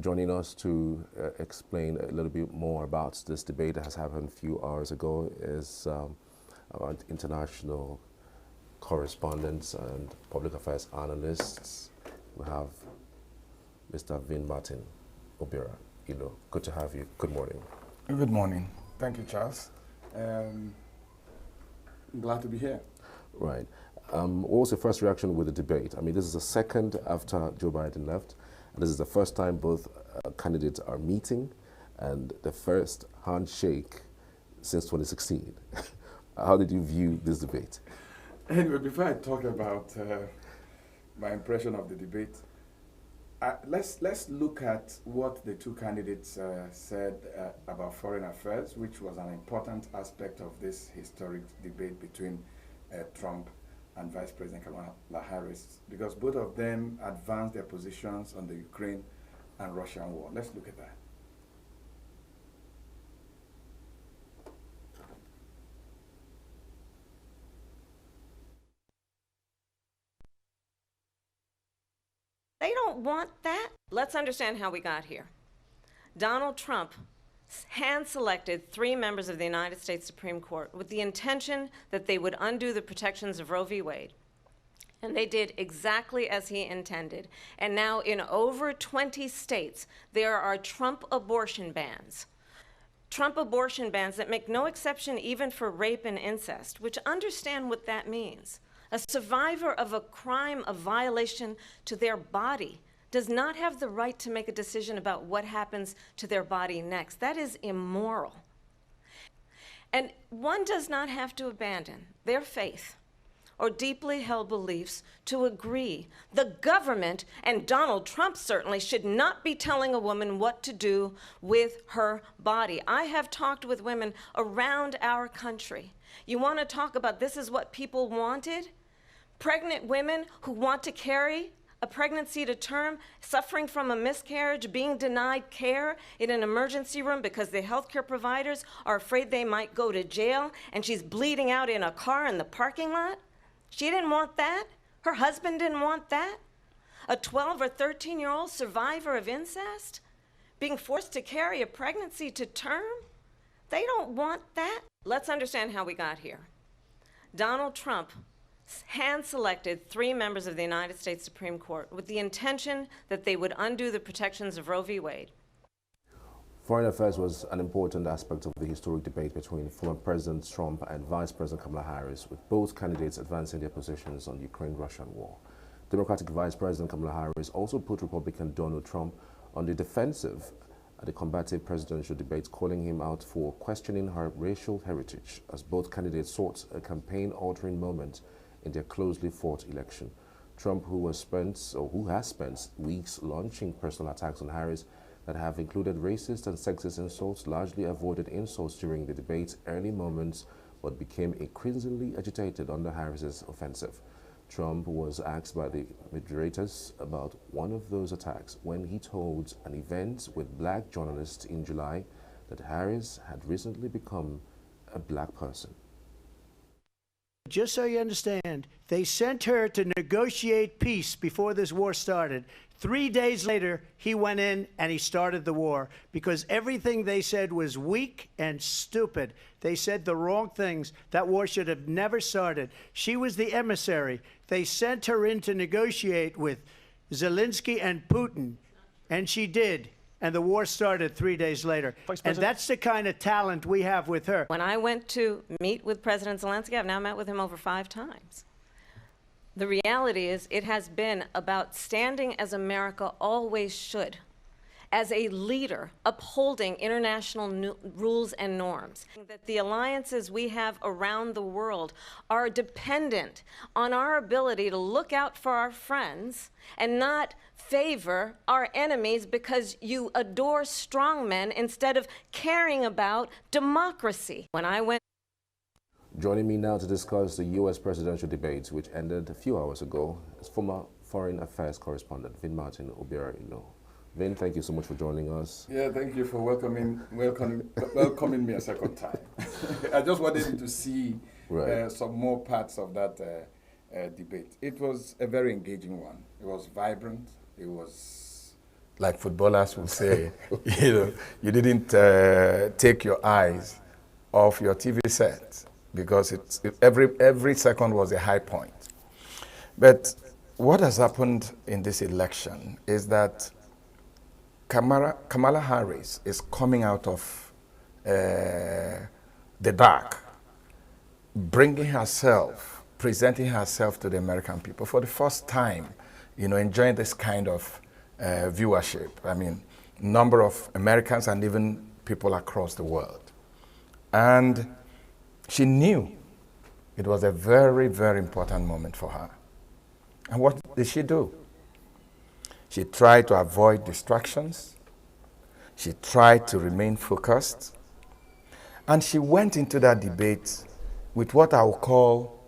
Joining us to explain a little bit more about this debate that has happened a few hours ago is our international correspondents and public affairs analysts. We have Mr. Vinmartin, Obiora. Good to have you. Good morning. Good morning. Thank you, Charles. I'm glad to be here. Right. What was your first reaction with the debate? I mean, this is the second after Joe Biden left, and this is the first time both candidates are meeting, and the first handshake since 2016. How did you view this debate? Anyway, before I talk about my impression of the debate, let's look at what the two candidates said about foreign affairs, which was an important aspect of this historic debate between Trump and Vice President Kamala Harris, because both of them advanced their positions on the Ukraine and Russian war. Let's look at that. They don't want that. Let's understand how we got here. Donald Trump hand-selected 3 members of the United States Supreme Court with the intention that they would undo the protections of Roe v. Wade. And they did exactly as he intended. And now in over 20 states, there are Trump abortion bans. Trump abortion bans that make no exception even for rape and incest, which understand what that means. A survivor of a crime of violation to their body does not have the right to make a decision about what happens to their body next. That is immoral. And one does not have to abandon their faith or deeply held beliefs to agree. The government, and Donald Trump certainly, should not be telling a woman what to do with her body. I have talked with women around our country. You want to talk about this is what people wanted? Pregnant women who want to carry a pregnancy to term, suffering from a miscarriage, being denied care in an emergency room because the healthcare providers are afraid they might go to jail, and she's bleeding out in a car in the parking lot. She didn't want that. Her husband didn't want that. A 12 or 13-year-old survivor of incest being forced to carry a pregnancy to term. They don't want that. Let's understand how we got here. Donald Trump hand-selected 3 members of the United States Supreme Court with the intention that they would undo the protections of Roe v. Wade. Foreign affairs was an important aspect of the historic debate between former President Trump and Vice President Kamala Harris, with both candidates advancing their positions on the Ukraine-Russian war. Democratic Vice President Kamala Harris also put Republican Donald Trump on the defensive at the combative presidential debate, calling him out for questioning her racial heritage, as both candidates sought a campaign-altering moment in their closely fought election. Trump, who has spent weeks launching personal attacks on Harris that have included racist and sexist insults, largely avoided insults during the debate's early moments, but became increasingly agitated under Harris's offensive. Trump was asked by the moderators about one of those attacks when he told an event with black journalists in July that Harris had recently become a black person. Just so you understand, they sent her to negotiate peace before this war started. 3 days later, he went in and he started the war because everything they said was weak and stupid. They said the wrong things. That war should have never started. She was the emissary. They sent her in to negotiate with Zelensky and Putin, and she did. And the war started 3 days later. And that's the kind of talent we have with her. When I went to meet with President Zelensky, I've now met with him over 5 times. The reality is it has been about standing as America always should, as a leader upholding international rules and norms. That the alliances we have around the world are dependent on our ability to look out for our friends and not favor our enemies because you adore strongmen instead of caring about democracy. When I went Joining me now to discuss the U.S. presidential debate, which ended a few hours ago, is former foreign affairs correspondent Vinmartin, Obiora. Vin, thank you so much for joining us. Yeah, thank you for welcoming me a second time. I just wanted to see some more parts of that debate. It was a very engaging one. It was vibrant. It was like footballers will say. You didn't take your eyes off your TV set because every second was a high point. But what has happened in this election is that Kamala Harris is coming out of the dark, bringing herself, presenting herself to the American people for the first time, enjoying this kind of viewership. I mean, number of Americans and even people across the world. And she knew it was a very, very important moment for her. And what did she do? She tried to avoid distractions. She tried to remain focused. And she went into that debate with what I would call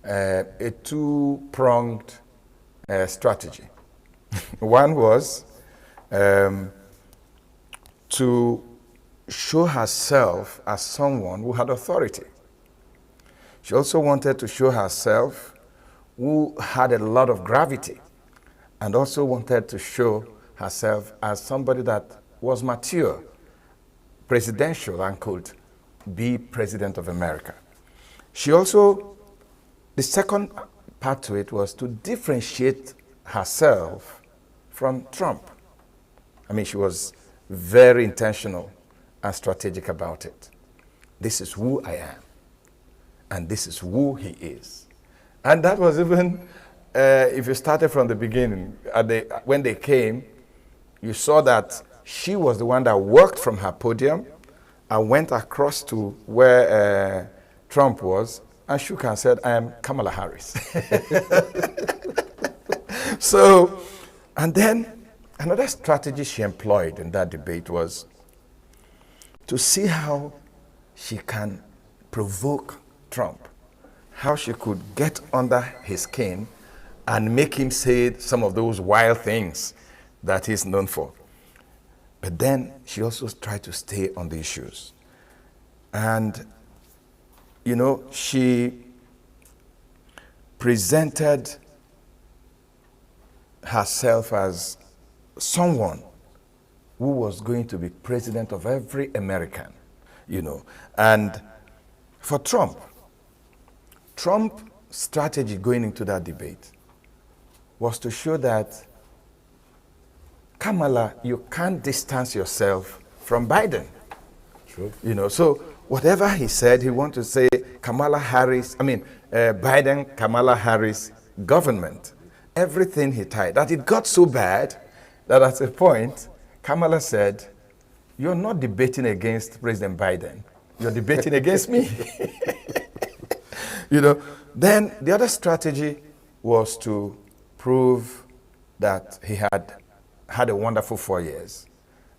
a two-pronged strategy. One was to show herself as someone who had authority. She also wanted to show herself who had a lot of gravity, and also wanted to show herself as somebody that was mature, presidential, and could be president of America. She also, the second part to it was to differentiate herself from Trump. I mean, she was very intentional and strategic about it. This is who I am, and this is who he is. And that was even, if you started from the beginning, when they came, you saw that she was the one that walked from her podium and went across to where Trump was and shook and said, I am Kamala Harris. So, and then another strategy she employed in that debate was to see how she can provoke Trump, how she could get under his skin and make him say some of those wild things that he's known for. But then she also tried to stay on the issues. And, she presented herself as someone who was going to be president of every American, And for Trump's strategy going into that debate was to show that, Kamala, you can't distance yourself from Biden. True. So whatever he said, he wanted to say Biden, Kamala Harris government. Everything he tied. That it got so bad that at a point, Kamala said, you're not debating against President Biden. You're debating against me. Then the other strategy was to prove that he had a wonderful 4 years,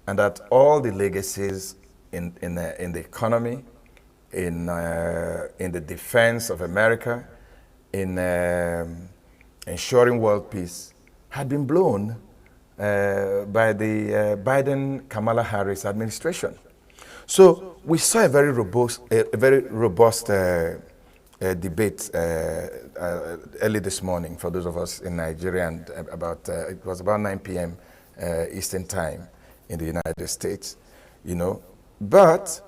and that all the legacies in the economy, in the defense of America, in ensuring world peace, had been blown by the Biden-Kamala Harris administration. So we saw a very robust debate early this morning for those of us in Nigeria, and it was about 9 p.m. Eastern time in the United States, But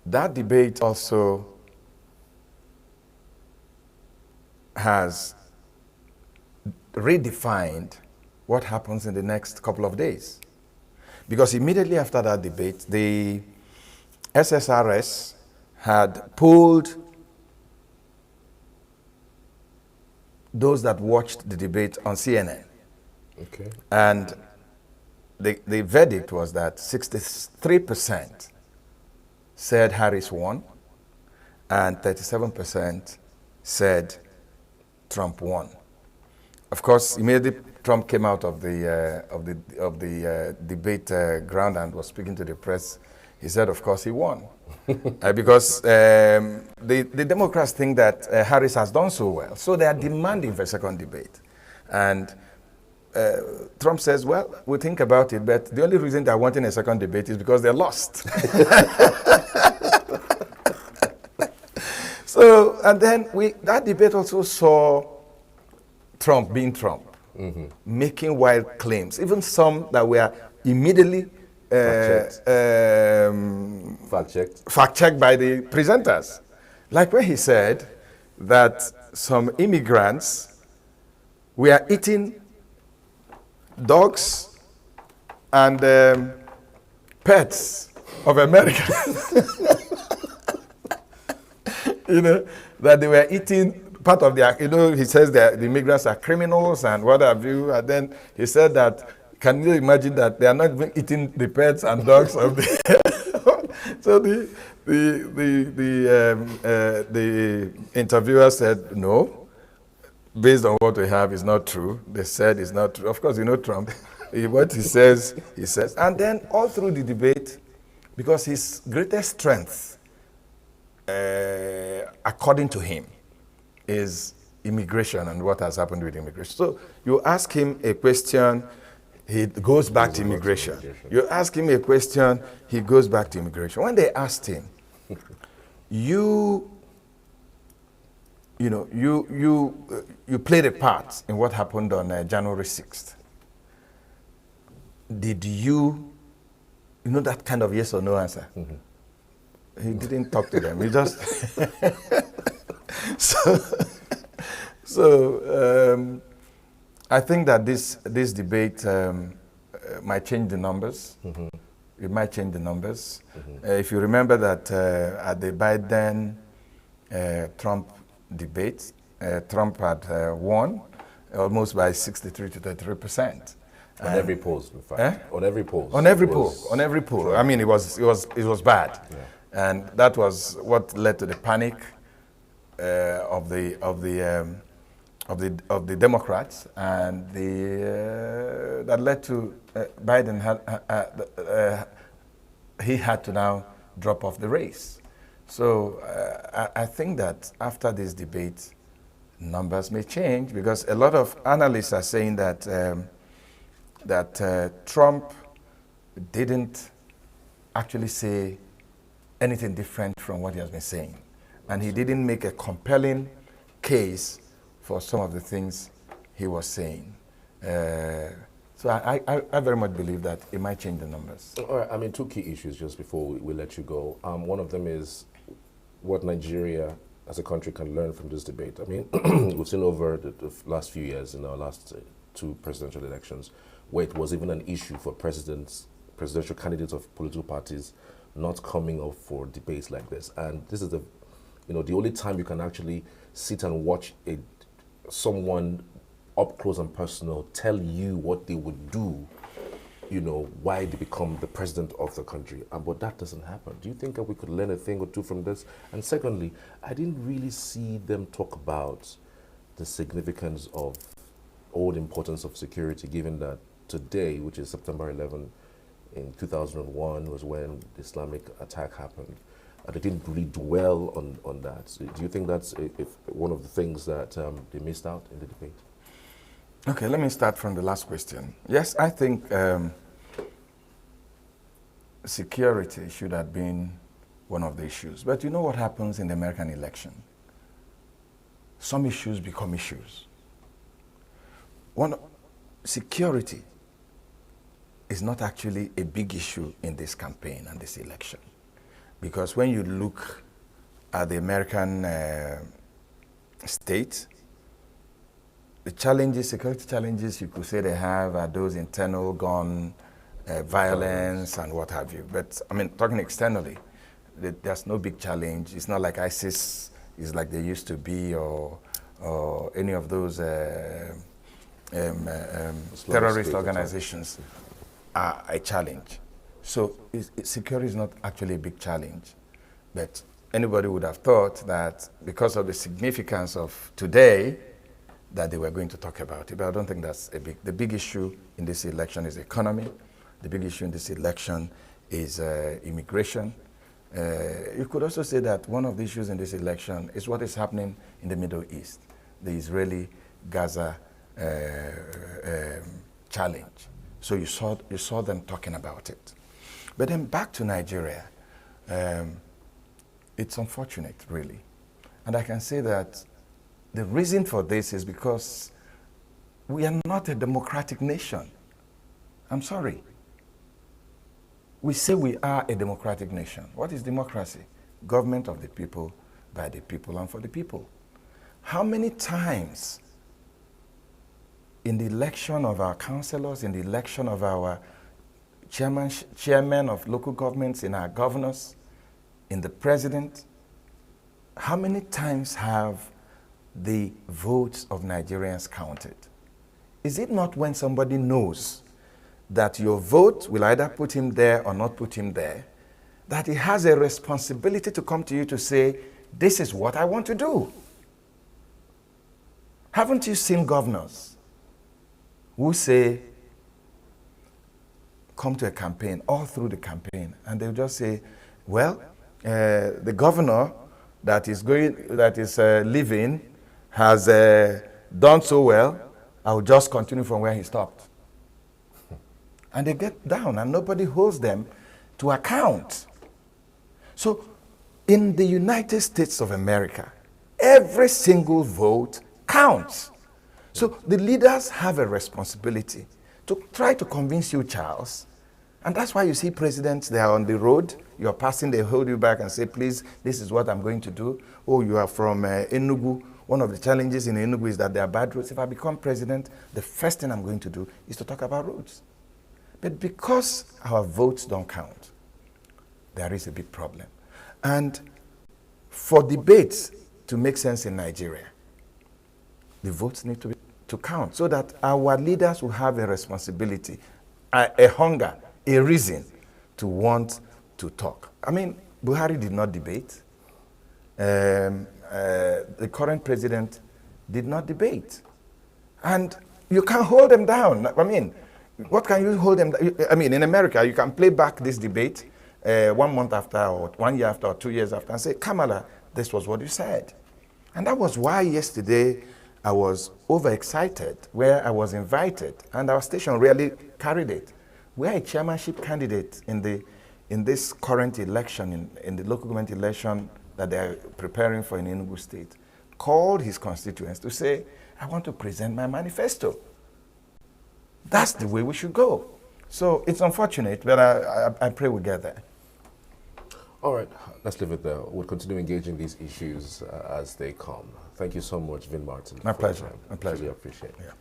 that debate also has redefined what happens in the next couple of days. Because immediately after that debate, the SSRS had pulled those that watched the debate on CNN. Okay. And the verdict was that 63% said Harris won, and 37% said Trump won. Of course, immediately Trump came out of the debate ground and was speaking to the press. He said, of course, he won. Because the Democrats think that Harris has done so well. So they are demanding for a second debate. And Trump says, well, we'll think about it, but the only reason they're wanting a second debate is because they're lost. So, and then that debate also saw Trump being Trump. making wild claims, even some that were immediately fact-checked by the presenters. Like when he said that some immigrants were eating dogs and pets of Americans. You know, that they were eating part of their, he says that the immigrants are criminals and what have you. And then he said that, can you imagine that they are not even eating the pets and dogs of the... So the interviewer said, no, based on what we have, is not true. They said it's not true. Of course, Trump, what he says, he says. And then all through the debate, because his greatest strength, according to him, is immigration and what has happened with immigration. So you ask him a question, he goes back to immigration. You ask him a question, he goes back to immigration. When they asked him, you played a part in what happened on January 6th. Did you that kind of yes or no answer? He didn't talk to them. He just so I think that this debate might change the numbers. It might change the numbers. If you remember that at the Biden-Trump debate, Trump had won almost by 63 to 33%. On every poll, in fact. On every poll. On every poll. On every poll. True. I mean, it was bad. Yeah. And that was what led to the panic of the Democrats, and that led to Biden he had to now drop off the race. So I think that after this debate, numbers may change, because a lot of analysts are saying that Trump didn't actually say anything different from what he has been saying. And he didn't make a compelling case for some of the things he was saying. So I very much believe that it might change the numbers. All right, I mean, two key issues just before we let you go. One of them is what Nigeria as a country can learn from this debate. I mean, we've seen over the last few years, in our last two presidential elections, where it was even an issue for presidential candidates of political parties not coming up for debates like this. And this is the only time you can actually sit and watch someone up close and personal tell you what they would do, why they become the president of the country. But that doesn't happen. Do you think that we could learn a thing or two from this? And secondly, I didn't really see them talk about the significance of or the importance of security, given that today, which is September 11, in 2001, was when the Islamic attack happened. They didn't really dwell on that. So do you think that's one of the things that they missed out in the debate? Okay, let me start from the last question. Yes, I think security should have been one of the issues. But you know what happens in the American election? Some issues become issues. Security is not actually a big issue in this campaign and this election. Because when you look at the American state, the security challenges you could say they have are those internal gun violence and what have you. But I mean, talking externally, there's no big challenge. It's not like ISIS is like they used to be, or any of those terrorist organizations are a challenge. So security is not actually a big challenge. But anybody would have thought that because of the significance of today, that they were going to talk about it. But I don't think that's the big issue in this election is economy. The big issue in this election is immigration. You could also say that one of the issues in this election is what is happening in the Middle East, the Israeli-Gaza challenge. So you saw them talking about it. But then back to Nigeria, it's unfortunate, really. And I can say that the reason for this is because we are not a democratic nation. I'm sorry. We say we are a democratic nation. What is democracy? Government of the people, by the people, and for the people. How many times in the election of our councillors, in the election of our chairmen of local governments, in our governors, in the president, how many times have the votes of Nigerians counted? Is it not when somebody knows that your vote will either put him there or not put him there, that he has a responsibility to come to you to say, this is what I want to do? Haven't you seen governors who say, come to a campaign, all through the campaign, and they'll just say, well, the governor that is leaving has done so well, I'll just continue from where he stopped. And they get down and nobody holds them to account. So in the United States of America, every single vote counts. So the leaders have a responsibility to try to convince you, Charles. And that's why you see presidents, they are on the road, you're passing, they hold you back and say, please, this is what I'm going to do. Oh, you are from Enugu. One of the challenges in Enugu is that there are bad roads. If I become president, the first thing I'm going to do is to talk about roads. But because our votes don't count, there is a big problem. And for debates to make sense in Nigeria, the votes need to count so that our leaders will have a responsibility, a hunger, a reason to want to talk. I mean, Buhari did not debate. The current president did not debate. And you can't hold them down. I mean, what can you hold them down? I mean, in America, you can play back this debate 1 month after, or 1 year after, or 2 years after, and say, Kamala, this was what you said. And that was why yesterday I was overexcited, where I was invited, and our station really carried it. We are a chairmanship candidate in this current election, in the local government election that they are preparing for in Enugu State, called his constituents to say, I want to present my manifesto. That's the way we should go. So it's unfortunate, but I pray we get there. All right, let's leave it there. We'll continue engaging these issues as they come. Thank you so much, Vinmartin. My pleasure. My pleasure. Really appreciate it. Yeah.